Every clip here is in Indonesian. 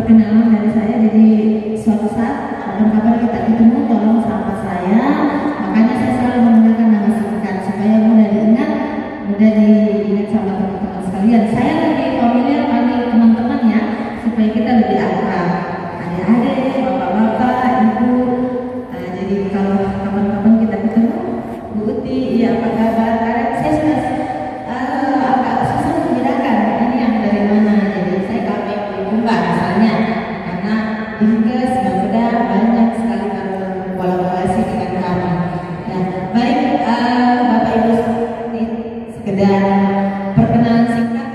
perkenalan dari saya. Jadi suatu saat kapan-kapan kita ketemu, tolong sapa saya. Makanya saya selalu menggunakan nama singkat supaya mudah diingat sama teman-teman sekalian. Saya lebih familiar panggil teman-teman ya, supaya kita lebih akrab. Adik-adik, bapak-bapak, ibu. Jadi kalau kapan-kapan kita ketemu, Bu Uti, iya apa kabar? Karena saya sudah agak susah membedakan ini yang dari mana. Jadi saya kami Kumbar misalnya, karena Dinkes sudah banyak sekali kolaborasi dengan kami. Nah, baik Bapak Ibu, sekedar perkenalan singkat.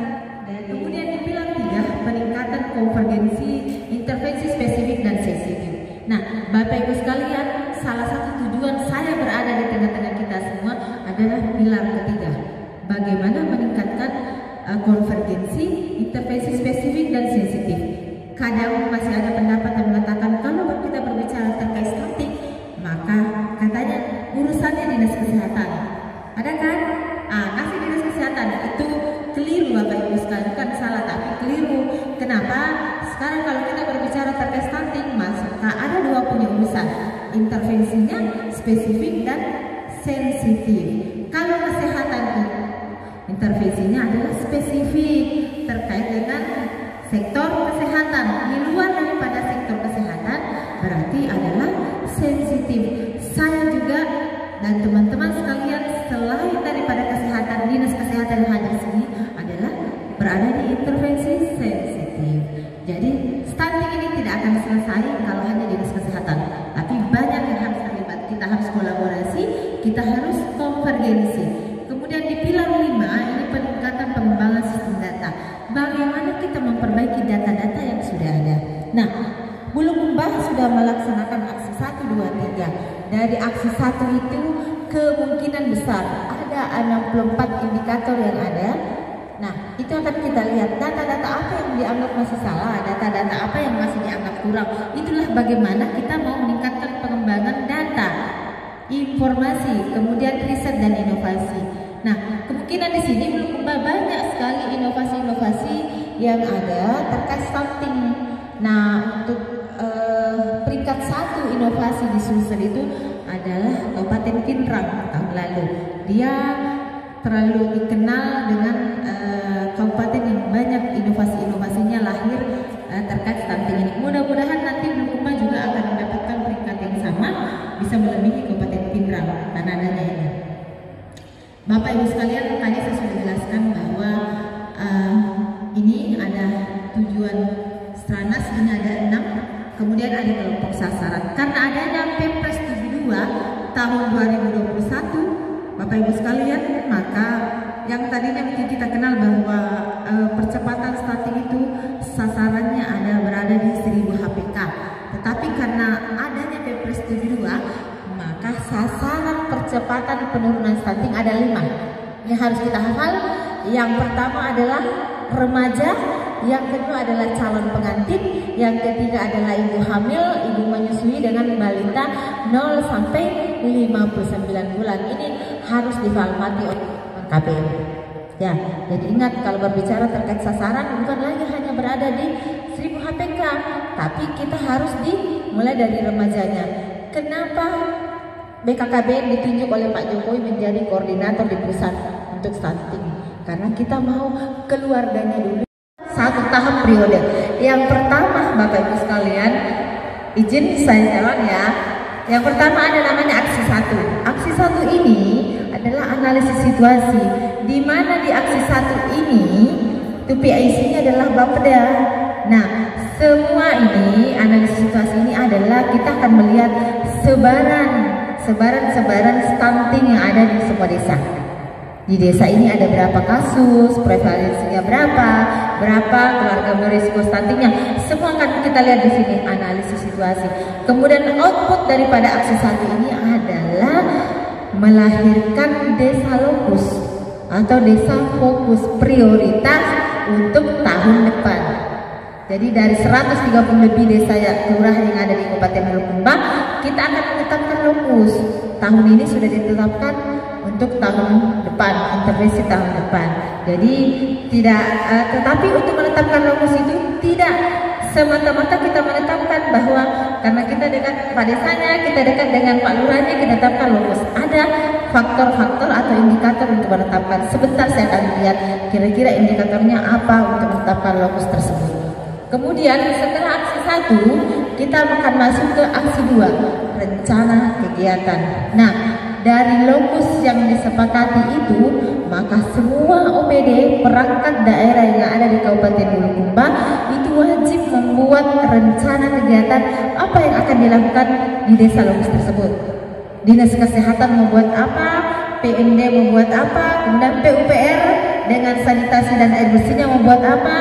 Dan kemudian di pilar 3, peningkatan konvergensi, intervensi spesifik dan sensitif. Nah, Bapak Ibu sekalian, salah satu tujuan saya berada di tengah-tengah kita semua adalah pilar ketiga. Bagaimana meningkatkan konvergensi, intervensi spesifik dan sensitif. Kadang masih ada pendapat yang mengatakan kalau kita berbicara terkait stunting, maka katanya urusannya dinas kesehatan. Ada kan? Kasih dinas kesehatan. Itu keliru Bapak Ibu sekalian, bukan salah tapi keliru. Kenapa? Sekarang kalau kita berbicara terkait stunting, maka ada dua punya urusan, intervensinya spesifik dan sensitif. Kalau kesehatan itu intervensinya adalah spesifik terkait dengan sektor kesehatan. Di luar daripada sektor kesehatan berarti adalah sensitif. Saya juga dan teman-teman sekalian selain daripada kesehatan, dinas kesehatan yang hadir sini adalah berada di intervensi sensitif. Jadi stunting ini tidak akan selesai kalau hanya dinas kesehatan, tapi banyak yang harus terlibat. Kita harus kolaborasi, kita harus konvergensi. Kemudian di pilar 5 ini peningkatan pengembangan sistem data. Bagaimana kita memperbaiki data-data yang sudah ada. Nah, Bulukumba sudah melaksanakan aksi 1, 2, 3. Dari aksi 1 itu kemungkinan besar ada 64 indikator yang ada. Nah, itu akan kita lihat data-data apa yang dianggap masih salah, data-data apa yang masih dianggap kurang. Itulah bagaimana kita mau meningkatkan pengembangan data, informasi, kemudian riset dan inovasi. Nah, kemungkinan di sini Bulukumba banyak sekali inovasi-inovasi yang ada terkait stunting. Nah, untuk peringkat 1 inovasi di Sulsel itu adalah Kabupaten Pinrang tahun lalu. Dia terlalu dikenal dengan kabupaten yang banyak inovasi-inovasinya lahir terkait stunting ini. Mudah-mudahan nanti Bulukumba juga akan mendapatkan peringkat yang sama, bisa melebihi Kabupaten Pinrang karena adanya ini. Bapak Ibu sekalian, tadi saya sudah jelaskan bahwa ini ada tujuan Stranas, ini ada 6, kemudian ada kelompok sasaran. Karena adanya Perpres 72 tahun 2021, Bapak Ibu sekalian, maka yang tadinya mungkin kita kenal bahwa percepatan stunting itu sasarannya berada di 1000 HPK. Tetapi karena adanya Perpres 72, maka sasaran percepatan penurunan stunting ada 5 yang harus kita hafal. Yang pertama adalah remaja, yang kedua adalah calon pengantin, yang ketiga adalah ibu hamil, ibu menyusui dengan balita 0 sampai 59 bulan. Ini harus difalmati oleh KPU. Ya, jadi ingat kalau berbicara terkait sasaran bukan lagi hanya berada di 1000 HPK, tapi kita harus dimulai dari remajanya. Kenapa BKKBN ditunjuk oleh Pak Jokowi menjadi koordinator di pusat untuk stunting? Karena kita mau keluarganya dulu 1 tahun periode. Yang pertama Bapak Ibu sekalian, izin saya jawab ya. Yang pertama ada namanya aksi 1. Aksi 1 ini adalah analisis situasi, di mana di aksi 1 ini itu PIC-nya adalah Bapeda. Nah, semua ini analisis situasi ini adalah kita akan melihat sebaran stunting yang ada di semua desa. Di desa ini ada berapa kasus, prevalensinya berapa keluarga berisiko stuntingnya, semua akan kita lihat di sini analisis situasi. Kemudian output daripada aksi 1 ini adalah melahirkan desa lokus atau desa fokus prioritas untuk tahun depan. Jadi dari 130 lebih desa kelurahan yang ada di Kabupaten Bulukumba, kita akan menetapkan lokus. Tahun ini sudah ditetapkan untuk tahun depan, intervensi tahun depan. Jadi tidak, tetapi untuk menetapkan lokus itu tidak semata-mata kita menetapkan bahwa karena kita dekat Pak Desanya, kita dekat dengan Pak Lurahnya, kita tetapkan lokus. Ada faktor-faktor atau indikator untuk menetapkan. Sebentar saya akan lihat kira-kira indikatornya apa untuk menetapkan lokus tersebut. Kemudian setelah aksi 1, kita akan masuk ke aksi 2, rencana kegiatan. Nah, dari lokus yang disepakati itu, maka semua OPD perangkat daerah yang ada di Kabupaten Bulukumba itu wajib membuat rencana kegiatan apa yang akan dilakukan di desa lokus tersebut. Dinas Kesehatan membuat apa, PMD membuat apa, kemudian PUPR dengan sanitasi dan air bersihnya membuat apa,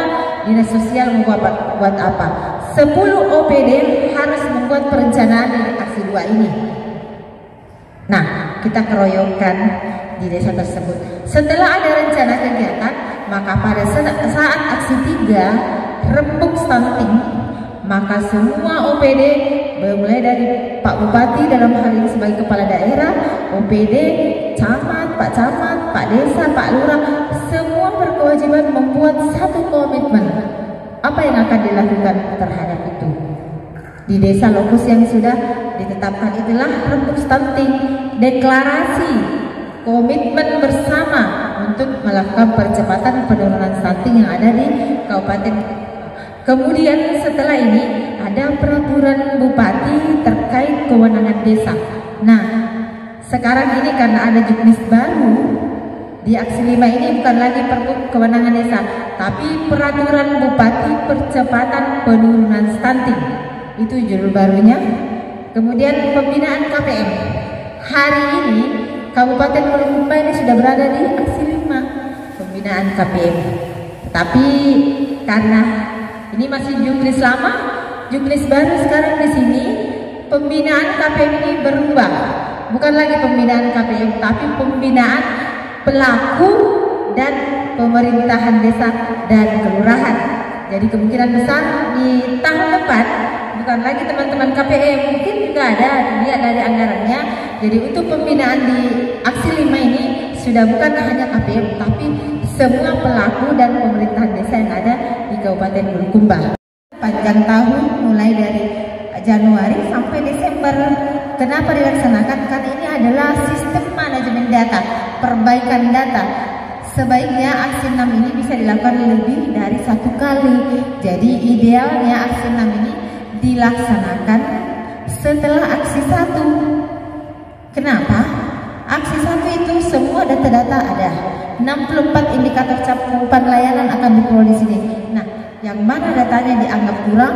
Dinas Sosial membuat apa. 10 OPD harus membuat perencanaan di aksi 2 ini. Nah, kita keroyokan di desa tersebut. Setelah ada rencana kegiatan, maka pada saat aksi 3, rembuk stunting, maka semua OPD mulai dari Pak Bupati dalam hal ini sebagai kepala daerah, OPD, camat, Pak Desa, Pak Lurah, semua berkewajiban membuat satu komitmen. Apa yang akan dilakukan terhadap itu? Di desa lokus yang sudah ditetapkan itulah rembuk stunting, deklarasi komitmen bersama untuk melakukan percepatan penurunan stunting yang ada di Kabupaten. Kemudian setelah ini ada peraturan bupati terkait kewenangan desa. Nah, sekarang ini karena ada juknis baru di aksi 5 ini bukan lagi pergub kewenangan desa, tapi peraturan bupati percepatan penurunan stunting. Itu judul barunya. Kemudian pembinaan KPM. Hari ini Kabupaten Bulukumba ini sudah berada di aksi 5 pembinaan KPM. Tetapi karena ini masih juknis lama, juknis baru sekarang di sini pembinaan KPM ini berubah. Bukan lagi pembinaan KPM, tapi pembinaan pelaku dan pemerintahan desa dan kelurahan. Jadi kemungkinan besar di tahun depan bukan lagi teman-teman KPM, mungkin juga ada dilihat dari anggarannya. Jadi untuk pembinaan di aksi 5 ini sudah bukan hanya KPM, tapi semua pelaku dan pemerintahan desa yang ada di Kabupaten Bulukumba. Panjang tahun mulai dari Januari sampai Desember. Kenapa dilaksanakan? Karena ini adalah sistem manajemen data, perbaikan data. Sebaiknya aksi 6 ini bisa dilakukan lebih dari 1 kali. Jadi idealnya aksi 6 ini dilaksanakan setelah aksi 1. Kenapa? Aksi 1 itu semua data-data ada. 64 indikator cakupan layanan akan diperoleh di sini. Nah, yang mana datanya dianggap kurang,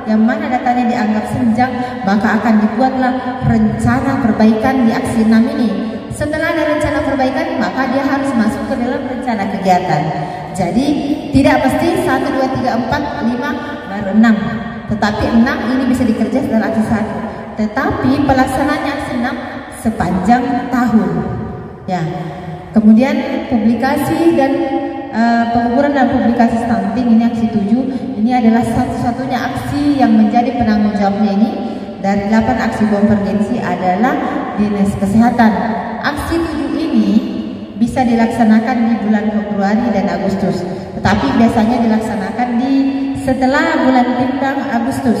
yang mana datanya dianggap senjang, maka akan dibuatlah rencana perbaikan di aksi 6 ini. Setelah ada rencana perbaikan, maka dia harus masuk ke dalam rencana kegiatan. Jadi tidak mesti 1, 2, 3, 4, 5 baru 6. Tetapi 6 ini bisa dikerjakan setelah aksi 1. Tetapi pelaksanaannya aksi 6 sepanjang tahun. Ya. Kemudian publikasi dan pengukuran dan publikasi stunting ini aksi 7. Ini adalah satu-satunya aksi yang menjadi penanggung jawabnya ini dari 8 aksi konvergensi adalah Dinas Kesehatan. Aksi 7 ini bisa dilaksanakan di bulan Februari dan Agustus, tetapi biasanya dilaksanakan di setelah bulan Bintang Agustus,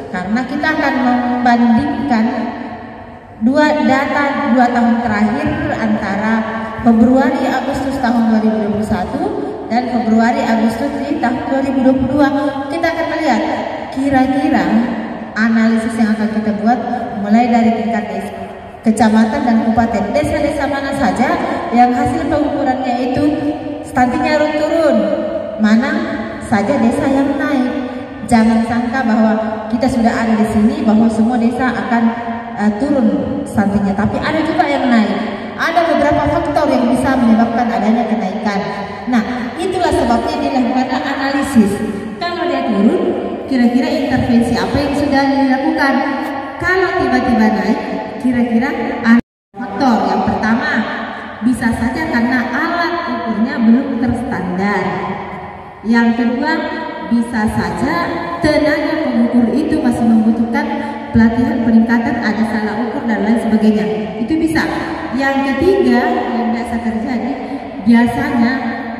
karena kita akan membandingkan data 2 tahun terakhir antara Februari Agustus tahun 2021 dan Februari Agustus di tahun 2022. Kita akan melihat kira-kira analisis yang akan kita buat mulai dari tingkat desa, kecamatan dan kabupaten. Desa-desa mana saja yang hasil pengukurannya itu stuntingnya turun, mana saja desa yang naik. Jangan sangka bahwa kita sudah ada di sini bahwa semua desa akan turun stuntingnya, tapi ada juga yang naik. Ada beberapa faktor yang bisa menyebabkan adanya kenaikan. Nah, itulah sebabnya dilakukan analisis. Kalau dia turun, kira-kira intervensi apa yang sudah dilakukan? Kalau tiba-tiba naik, kira-kira faktor yang pertama bisa saja karena alat ukurnya belum terstandar. Yang kedua, bisa saja tenaga pengukur itu masih membutuhkan pelatihan peningkatan, ada salah ukur dan lain sebagainya. Itu bisa. yang ketiga yang biasa terjadi, biasanya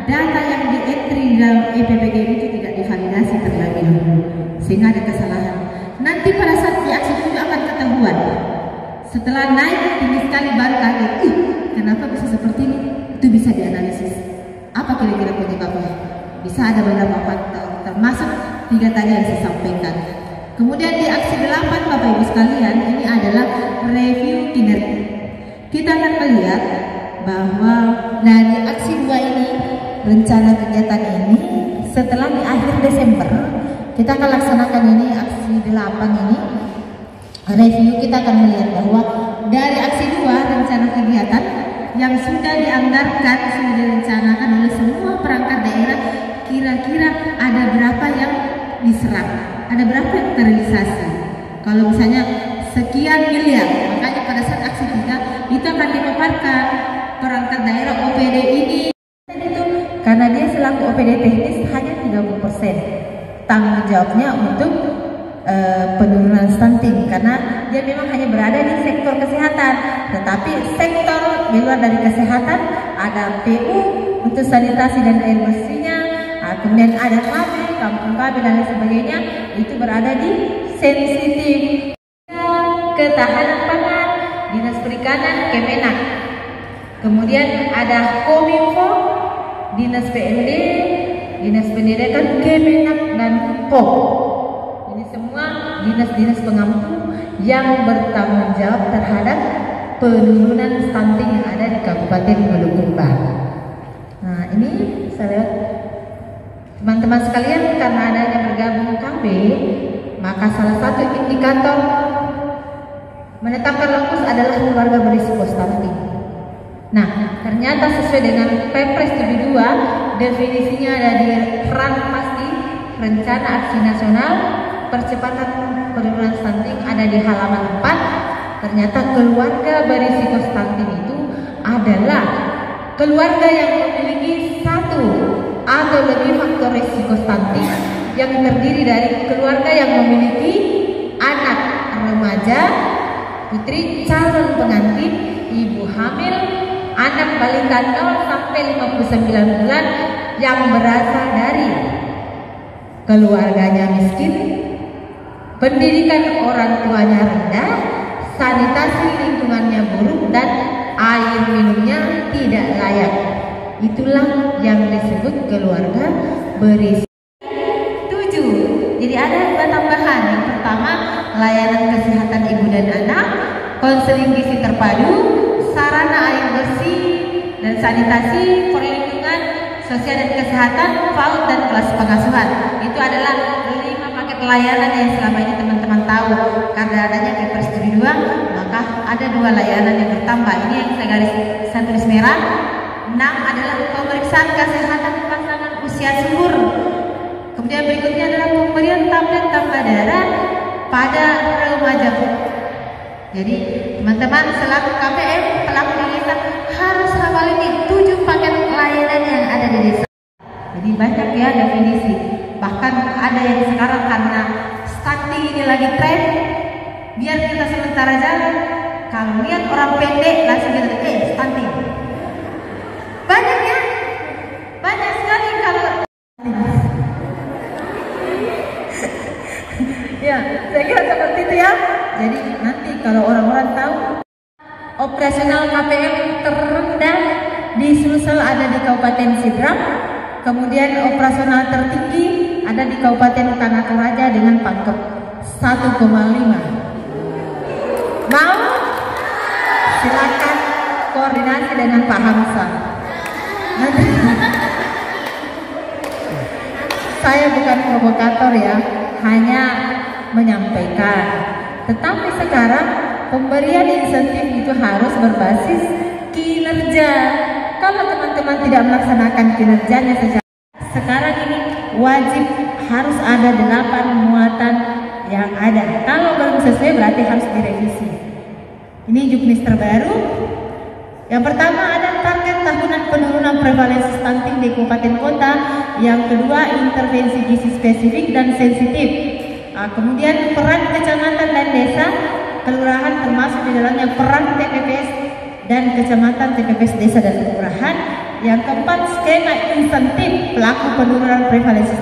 data yang di-entry dalam EPPG itu tidak divalidasi terlebih dahulu, sehingga ada kesalahan. Nanti pada saat diaksi itu akan ketahuan. Setelah naik tinggi sekali baru kaget, kenapa bisa seperti ini? Itu bisa dianalisis. Apa kira-kira penyebabnya? Bisa ada beberapa faktor, termasuk 3 tadi yang saya sampaikan. Kemudian di aksi 8 Bapak Ibu sekalian, ini adalah review kinerja. Kita akan melihat bahwa dari aksi 2 ini, rencana kegiatan ini setelah di akhir Desember kita akan laksanakan ini aksi 8 ini. Review kita akan melihat bahwa dari aksi 2 rencana kegiatan yang sudah dianggarkan, sudah direncanakan oleh semua perangkat daerah, kira-kira ada berapa yang diserap, ada berapa yang terrealisasi. Kalau misalnya sekian miliar, makanya pada saat aksi 3 itu akan dipaparkan perangkat daerah OPD ini itu, karena dia selaku OPD teknis hanya 30% tanggung jawabnya untuk penurunan stunting, karena dia memang hanya berada di sektor kesehatan. Tetapi sektor di luar dari kesehatan ada PU untuk sanitasi dan air bersihnya, kemudian ada KB, kampung KB dan lain sebagainya, itu berada di sensitif. Ketahanan pangan, Dinas Perikanan, Kemenak. Kemudian ada Kominfo, Dinas PND, Dinas Pendidikan, Kemenak dan POP. Ini semua dinas-dinas pengampu yang bertanggung jawab terhadap penurunan stunting yang ada di Kabupaten Bulukumba. Nah, ini saya lihat teman-teman sekalian, karena adanya bergabung KB, maka salah satu indikator menetapkan lokus adalah keluarga berisiko stunting. Nah, ternyata sesuai dengan Perpres 72, definisinya ada di Ranpas di Rencana Aksi Nasional Percepatan Penurunan Stunting, ada di halaman 4. Ternyata keluarga berisiko stunting itu adalah keluarga yang memiliki 1 atau lebih faktor risiko stunting, yang terdiri dari keluarga yang memiliki anak remaja, putri calon pengantin, ibu hamil, anak balita 0 sampai 59 bulan yang berasal dari keluarganya miskin, pendidikan orang tuanya rendah, sanitasi lingkungannya buruk, dan air minumnya tidak layak. Itulah yang disebut keluarga berisiko. 7. Jadi ada 2 tambahan. Yang pertama, layanan kesehatan ibu dan anak, konseling gizi terpadu, sarana air bersih dan sanitasi, perlindungan sosial dan kesehatan, PAUD dan kelas pengasuhan. Itu adalah 5 paket layanan yang selama ini teman-teman tahu. Karena adanya Perpres 72, maka ada 2 layanan yang bertambah. Ini yang saya tulis merah. 6 adalah pemeriksaan kesehatan pasangan usia subur. Kemudian berikutnya adalah pemberian tablet tambah darah pada remaja. Jadi teman-teman selaku KPM, pelaku di desa, harus hafal ini 7 paket layanan yang ada di desa. Jadi banyak ya definisi. Bahkan ada yang sekarang karena stunting ini lagi tren, biar kita sementara jalan, kalau lihat orang pendek langsung kita stunting. Banyak ya, banyak sekali kalau ya, saya kira seperti itu ya. Jadi nanti kalau orang-orang tahu, operasional KPM terendah di Sulsel ada di Kabupaten Sidrap, kemudian operasional tertinggi ada di Kabupaten Tanah Toraja dengan pangkat 1,5. Mau? Silakan koordinasi dengan Pak Hamsa. Saya bukan provokator ya, hanya menyampaikan. Tetapi sekarang pemberian insentif itu harus berbasis kinerja. Kalau teman-teman tidak melaksanakan kinerjanya sekarang ini wajib harus ada 8 muatan yang ada. Kalau belum sesuai berarti harus direvisi. Ini juknis terbaru. Yang pertama ada target tahunan penurunan prevalensi stunting di kabupaten kota. Yang kedua intervensi gizi spesifik dan sensitif. Kemudian peran kecamatan dan desa, kelurahan termasuk di dalamnya peran TPPS dan kecamatan, TPPS desa dan kelurahan. Yang keempat, skema insentif pelaku penurunan prevalensi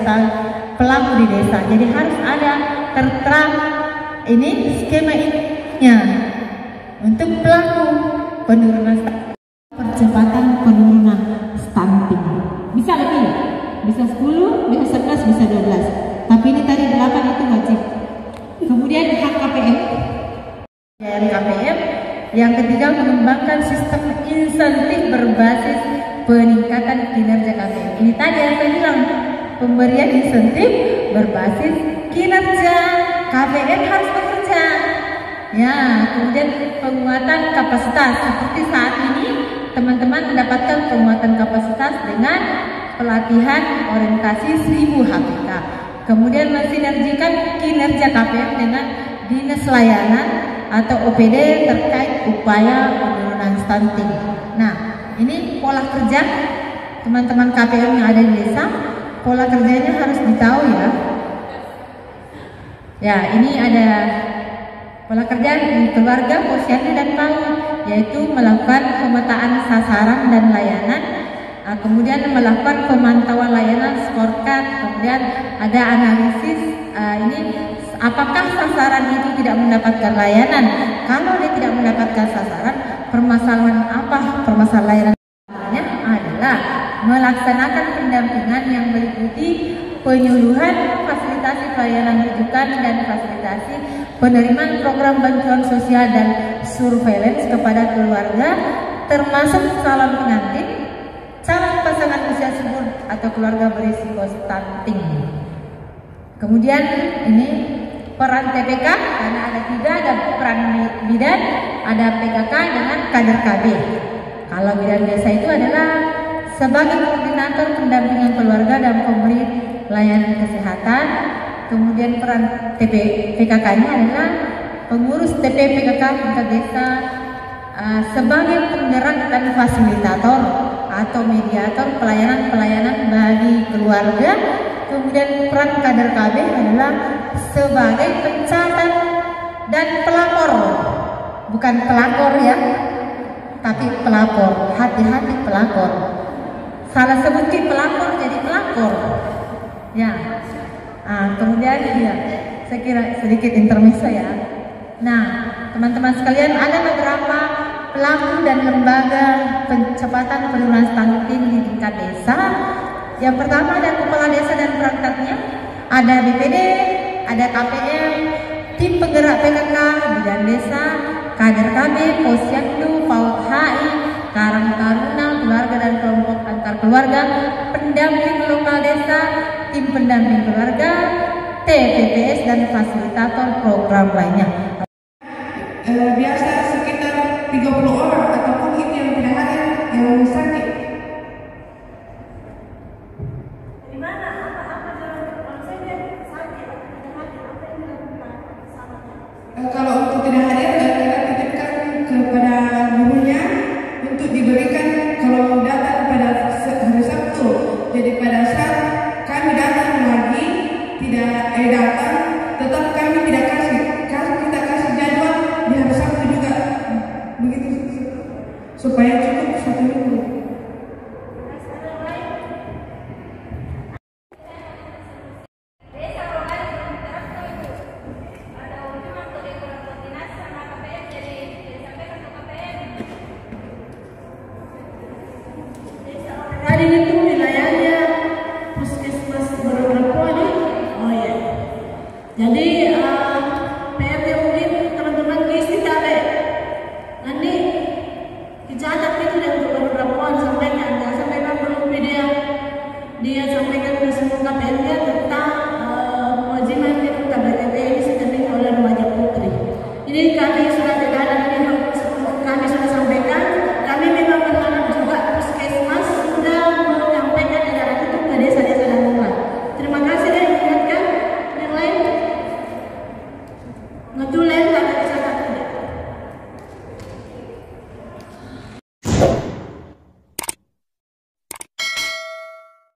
pelaku di desa. Jadi harus ada tertera ini skema ininya untuk pelaku penurunan percepatan penurunan stunting. Bisa lebih, bisa 10, bisa 11, bisa 12. Tapi ini tadi 8 itu wajib. Kemudian HKPM. KPM yang ketiga, mengembangkan sistem insentif berbasis peningkatan kinerja KPM. Ini tadi yang saya bilang, pemberian insentif berbasis kinerja. KPM harus bekerja. Ya, kemudian penguatan kapasitas. Seperti saat ini teman-teman mendapatkan penguatan kapasitas dengan pelatihan orientasi 1000 HPK. Kemudian mensinergikan kinerja KPM dengan dinas layanan atau OPD terkait upaya penurunan stunting. Nah, ini pola kerja teman-teman KPM yang ada di desa. Pola kerjanya harus ditahu ya. Ya, ini ada pola kerja di keluarga, posyandu dan PAUD, yaitu melakukan pemetaan sasaran dan layanan, kemudian melakukan pemantauan layanan scorecard, kemudian ada analisis ini apakah sasaran itu tidak mendapatkan layanan. Kalau dia tidak mendapatkan sasaran, permasalahan apa? Permasalahan layanannya adalah melaksanakan pendampingan yang meliputi penyuluhan, fasilitasi pelayanan rujukan dan fasilitasi penerimaan program bantuan sosial dan surveillance kepada keluarga, termasuk calon pengantin, calon pasangan usia subur atau keluarga berisiko stunting. Kemudian ini peran TPK, karena ada 3, ada peran bidan, ada PKK dengan kader KB. Kalau bidan desa itu adalah sebagai koordinator pendampingan keluarga dan pemberi layanan kesehatan. Kemudian peran PKK-nya adalah pengurus PKK tingkat desa sebagai penggerak dan fasilitator atau mediator pelayanan-pelayanan bagi keluarga. Kemudian peran kader KB adalah sebagai pencatat dan pelapor, bukan pelakor ya, tapi pelapor. Hati-hati pelakor. Salah sebut pelakor jadi pelakor. Ya. Kemudian ya, saya kira sedikit intermezzo ya. Nah, teman-teman sekalian, ada beberapa pelaku dan lembaga percepatan penurunan stunting di tingkat desa. Yang pertama ada kepala desa dan perangkatnya, ada BPD, ada KPM, tim penggerak PKK, bidan desa, kader KB, posyandu, PAUD HI, Karang Taruna, keluarga dan kelompok antar keluarga, pendamping lokal desa, tim pendamping keluarga, TPPS dan fasilitator program lainnya. Biasa sekitar 30 orang ataupun itu yang tidak hadir yang sakit. Di mana? Apa jalan konsepnya sakit? Kalau untuk tidak hadir, kita titipkan kepada gurunya untuk diberikan kalau datang pada hari Sabtu. Jadi pada saat kami datang lagi tidak datang, tetap kami tidak kasih. Kita kasih jadwal di hari Sabtu juga, begitu supaya cukup 1 minggu. Tadi itu wilayahnya puskesmas Berapa nih? Oh ya. Jadi